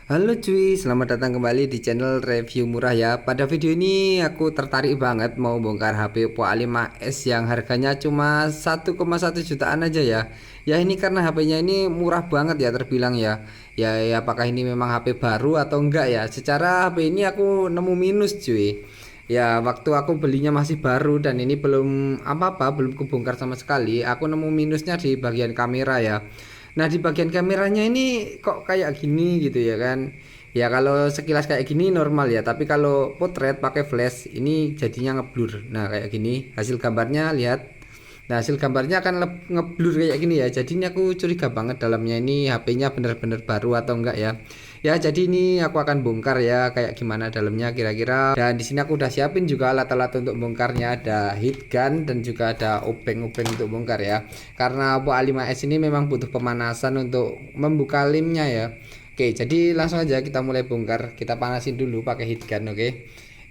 Halo cuy, selamat datang kembali di channel review murah ya. Pada video ini aku tertarik banget mau bongkar HP Oppo A5s yang harganya cuma 1,1 jutaan aja ya. Ya ini karena HP-nya ini murah banget ya terbilang ya. Ya, apakah ini memang HP baru atau enggak ya? Secara HP ini aku nemu minus cuy. Ya waktu aku belinya masih baru dan ini belum apa-apa, belum kebongkar sama sekali. Aku nemu minusnya di bagian kamera ya. Nah, di bagian kameranya ini kok kayak gini gitu ya kan. Ya kalau sekilas kayak gini normal ya, tapi kalau potret pakai flash ini jadinya ngeblur. Nah, kayak gini hasil gambarnya lihat. Nah, hasil gambarnya akan ngeblur kayak gini ya. Jadi ini aku curiga banget dalamnya ini HP-nya bener-bener baru atau enggak ya. Ya, jadi ini aku akan bongkar ya kayak gimana dalamnya kira-kira. Dan di sini aku udah siapin juga alat-alat untuk bongkarnya, ada heat gun dan juga ada obeng-obeng untuk bongkar ya. Karena Oppo A5s ini memang butuh pemanasan untuk membuka limnya ya. Oke, jadi langsung aja kita mulai bongkar. Kita panasin dulu pakai heat gun, oke.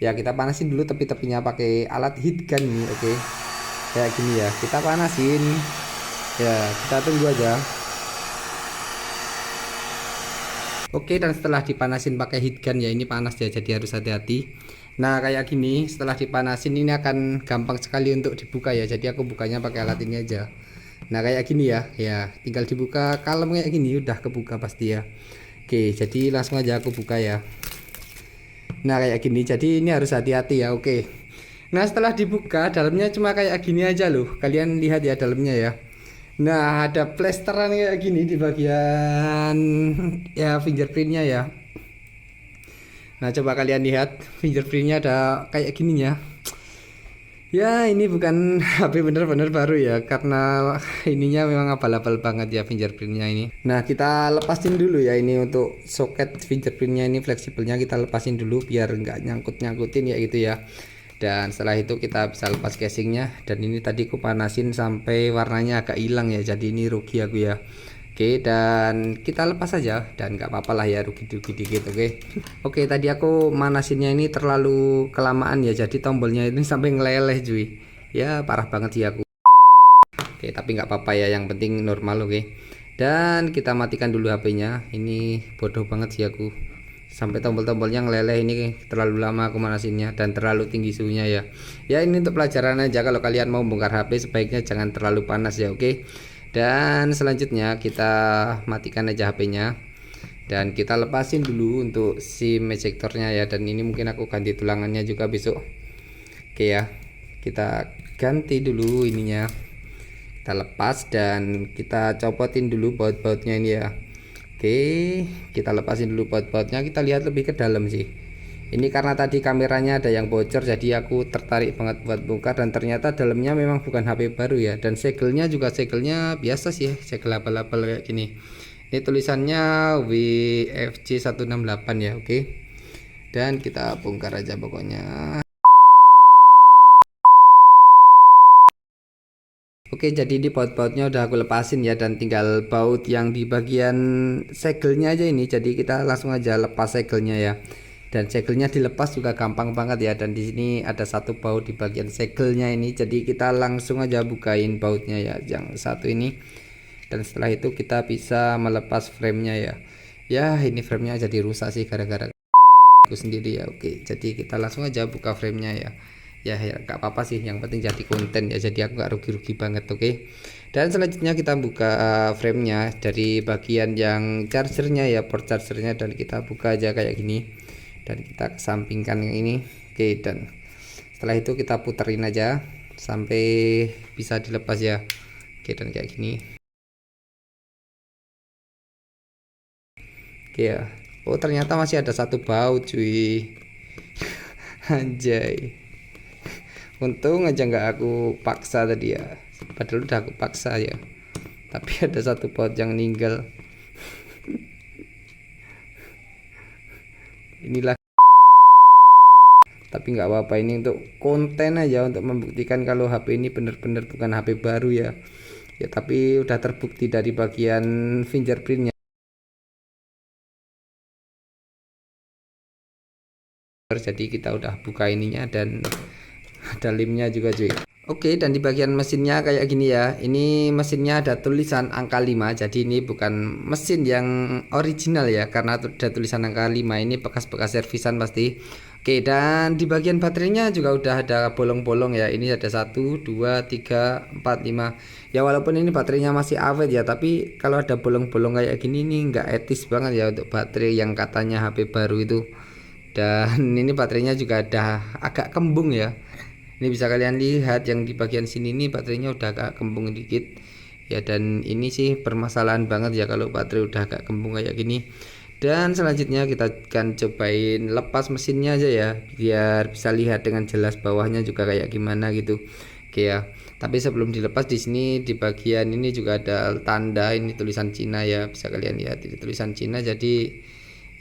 Ya, kita panasin dulu tepi-tepinya pakai alat heat gun nih, oke. Kayak gini ya, kita panasin. Ya, kita tunggu aja. Oke, dan setelah dipanasin pakai heat gun ya, ini panas ya, jadi harus hati-hati. Nah, kayak gini, setelah dipanasin ini akan gampang sekali untuk dibuka ya. Jadi aku bukanya pakai alat ini aja. Nah, kayak gini ya. Ya, tinggal dibuka kalem kayak gini udah kebuka pasti ya. Oke, jadi langsung aja aku buka ya. Nah, kayak gini. Jadi ini harus hati-hati ya. Oke. Nah, setelah dibuka dalamnya cuma kayak gini aja loh. Kalian lihat ya dalamnya ya. Nah, ada plesteran kayak gini di bagian ya fingerprintnya ya. Nah, coba kalian lihat fingerprintnya ada kayak gininya. Ya, ini bukan HP bener-bener baru ya, karena ininya memang abal-abal banget ya fingerprintnya ini. Nah, kita lepasin dulu ya ini untuk soket fingerprintnya ini fleksibelnya kita lepasin dulu biar nggak nyangkut-nyangkutin ya gitu ya. Dan setelah itu kita bisa lepas casingnya, dan ini tadi aku panasin sampai warnanya agak hilang ya, jadi ini rugi aku ya. Oke, dan kita lepas saja dan nggak apa-apa lah ya rugi-rugi dikit. Oke, tadi aku manasinnya ini terlalu kelamaan ya, jadi tombolnya ini sampai ngeleleh cuy. Ya parah banget sih aku. Oke, tapi nggak apa-apa ya, yang penting normal. Oke, dan kita matikan dulu HP-nya. Ini bodoh banget sih aku, sampai tombol-tombolnya ngeleleh, ini terlalu lama aku manasinnya dan terlalu tinggi suhunya ya. Ya ini untuk pelajaran aja, kalau kalian mau bongkar HP sebaiknya jangan terlalu panas ya. Oke, dan selanjutnya kita matikan aja HP-nya dan kita lepasin dulu untuk SIM ejectornya ya, dan ini mungkin aku ganti tulangannya juga besok. Oke ya, kita ganti dulu ininya, kita lepas dan kita copotin dulu baut-bautnya ini ya. Oke, kita lepasin dulu baut-bautnya, kita lihat lebih ke dalam sih. Ini karena tadi kameranya ada yang bocor, jadi aku tertarik banget buat bongkar, dan ternyata dalamnya memang bukan HP baru ya. Dan segelnya juga segelnya biasa sih, segel abal-abal kayak gini. Ini tulisannya WFC 168 ya, oke. Dan kita bongkar aja pokoknya. Oke, jadi di baut-bautnya udah aku lepasin ya, dan tinggal baut yang di bagian segelnya aja ini. Jadi kita langsung aja lepas segelnya ya. Dan segelnya dilepas juga gampang banget ya. Dan di sini ada satu baut di bagian segelnya ini. Jadi kita langsung aja bukain bautnya ya, yang satu ini. Dan setelah itu kita bisa melepas framenya ya. Ya, ini framenya jadi rusak sih gara-gara aku sendiri ya. Oke, jadi kita langsung aja buka framenya ya. Ya nggak apa-apa sih, yang penting jadi konten ya, jadi aku nggak rugi-rugi banget. Oke, dan selanjutnya kita buka framenya dari bagian yang chargernya ya, port chargernya, dan kita buka aja kayak gini dan kita kesampingkan yang ini. Oke, dan setelah itu kita puterin aja sampai bisa dilepas ya. Oke, dan kayak gini. Oke ya, oh ternyata masih ada satu baut cuy. Anjay, untung aja nggak aku paksa tadi ya, padahal udah aku paksa ya, tapi ada satu baut yang meninggal. Inilah, tapi nggak apa-apa, ini untuk konten aja, untuk membuktikan kalau HP ini bener-bener bukan HP baru ya. Ya tapi udah terbukti dari bagian fingerprintnya, jadi kita udah buka ininya dan ada limnya juga cuy. Oke, dan di bagian mesinnya kayak gini ya. Ini mesinnya ada tulisan angka 5. Jadi ini bukan mesin yang original ya, karena ada tulisan angka 5. Ini bekas-bekas servisan pasti. Oke, dan di bagian baterainya juga udah ada bolong-bolong ya. Ini ada 1, 2, 3, 4, 5. Ya walaupun ini baterainya masih awet ya, tapi kalau ada bolong-bolong kayak gini ini nggak etis banget ya untuk baterai yang katanya HP baru itu. Dan ini baterainya juga ada agak kembung ya. Ini bisa kalian lihat yang di bagian sini nih baterainya udah agak kembung dikit ya, dan ini sih permasalahan banget ya kalau baterai udah agak kembung kayak gini. Dan selanjutnya kita akan cobain lepas mesinnya aja ya, biar bisa lihat dengan jelas bawahnya juga kayak gimana gitu. Oke ya. Tapi sebelum dilepas, di sini di bagian ini juga ada tanda, ini tulisan Cina ya, bisa kalian lihat ini tulisan Cina. Jadi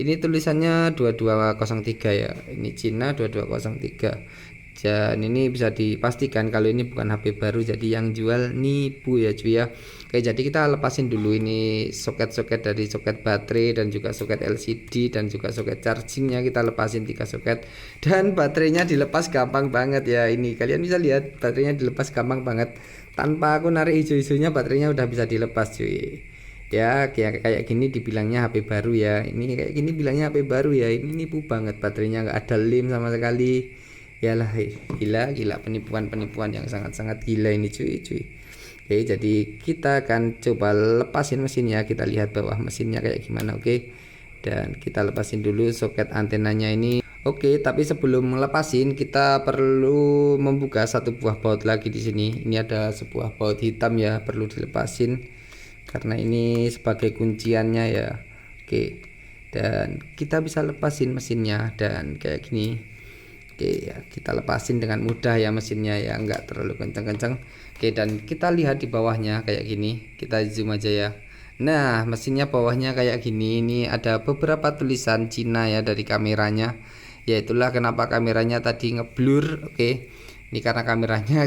ini tulisannya 2203 ya. Ini Cina 2203. Dan ini bisa dipastikan kalau ini bukan HP baru, jadi yang jual nipu ya cuy ya. Oke, jadi kita lepasin dulu ini soket-soket dari soket baterai dan juga soket LCD dan juga soket chargingnya, kita lepasin 3 soket. Dan baterainya dilepas gampang banget ya. Ini kalian bisa lihat baterainya dilepas gampang banget, tanpa aku narik hijau-hijaunya baterainya udah bisa dilepas cuy. Ya kayak gini dibilangnya HP baru ya. Ini kayak gini bilangnya HP baru ya. Ini nipu banget, baterainya nggak ada lem sama sekali. Yalah, gila penipuan yang sangat-sangat gila ini cuy. Oke, jadi kita akan coba lepasin mesinnya, kita lihat bawah mesinnya kayak gimana. Oke, dan kita lepasin dulu soket antenanya ini. Oke, tapi sebelum melepasin kita perlu membuka satu buah baut lagi di sini. Ini ada sebuah baut hitam ya, perlu dilepasin karena ini sebagai kunciannya ya. Oke, dan kita bisa lepasin mesinnya dan kayak gini. Oke ya, kita lepasin dengan mudah ya mesinnya ya, enggak terlalu kencang-kencang. Oke, dan kita lihat di bawahnya kayak gini, kita zoom aja ya. Nah, mesinnya bawahnya kayak gini. Ini ada beberapa tulisan Cina ya dari kameranya. Ya itulah kenapa kameranya tadi ngeblur. Oke, ini karena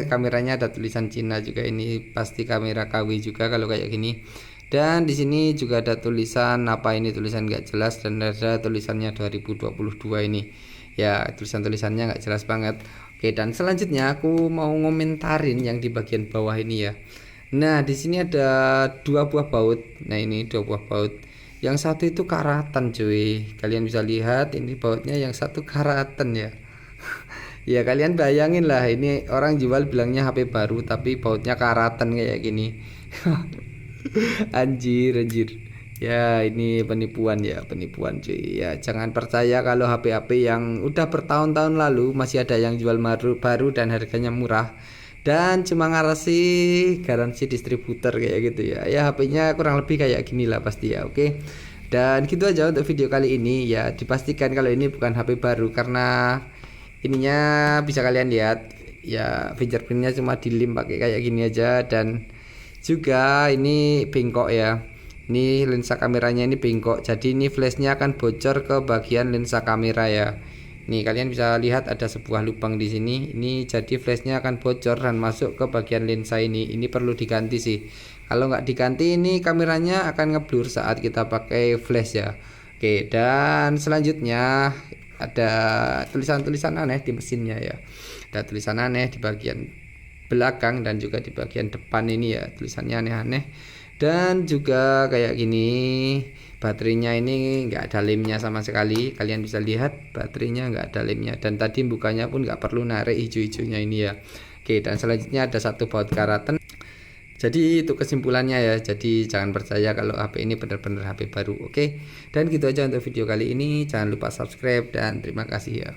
kameranya ada tulisan Cina juga. Ini pasti kamera KW juga kalau kayak gini. Dan di sini juga ada tulisan apa ini, tulisan nggak jelas, dan ada tulisannya 2022 ini. Ya tulisannya nggak jelas banget. Oke, dan selanjutnya aku mau ngomentarin yang di bagian bawah ini ya. Nah, di sini ada 2 buah baut. Nah, ini 2 buah baut. Yang satu itu karatan cuy. Kalian bisa lihat ini bautnya, yang satu karatan ya. Ya kalian bayangin lah, ini orang jual bilangnya HP baru tapi bautnya karatan kayak gini. Anjir. Ya ini penipuan ya, penipuan cuy ya. Jangan percaya kalau HP-HP yang udah bertahun-tahun lalu masih ada yang jual baru dan harganya murah dan cuma ngasih garansi distributor kayak gitu ya. Ya HP-nya kurang lebih kayak gini lah pasti ya. Oke, dan gitu aja untuk video kali ini ya. Dipastikan kalau ini bukan HP baru karena ininya bisa kalian lihat ya, fingerprintnya cuma dilim pakai kayak gini aja. Dan juga ini bengkok ya. Ini lensa kameranya ini bengkok, jadi ini flashnya akan bocor ke bagian lensa kamera ya. Nih kalian bisa lihat ada sebuah lubang di sini. Ini jadi flashnya akan bocor dan masuk ke bagian lensa ini. Ini perlu diganti sih. Kalau nggak diganti ini kameranya akan ngeblur saat kita pakai flash ya. Oke, dan selanjutnya ada tulisan-tulisan aneh di mesinnya ya. Ada tulisan aneh di bagian belakang dan juga di bagian depan ini ya, tulisannya aneh-aneh. Dan juga kayak gini, baterainya ini nggak ada lemnya sama sekali. Kalian bisa lihat baterainya nggak ada lemnya, dan tadi bukanya pun nggak perlu narik hijau-hijaunya ini ya. Oke, dan selanjutnya ada 1 baut karatan. Jadi itu kesimpulannya ya. Jadi jangan percaya kalau HP ini benar-benar HP baru. Oke, dan gitu aja untuk video kali ini. Jangan lupa subscribe dan terima kasih ya.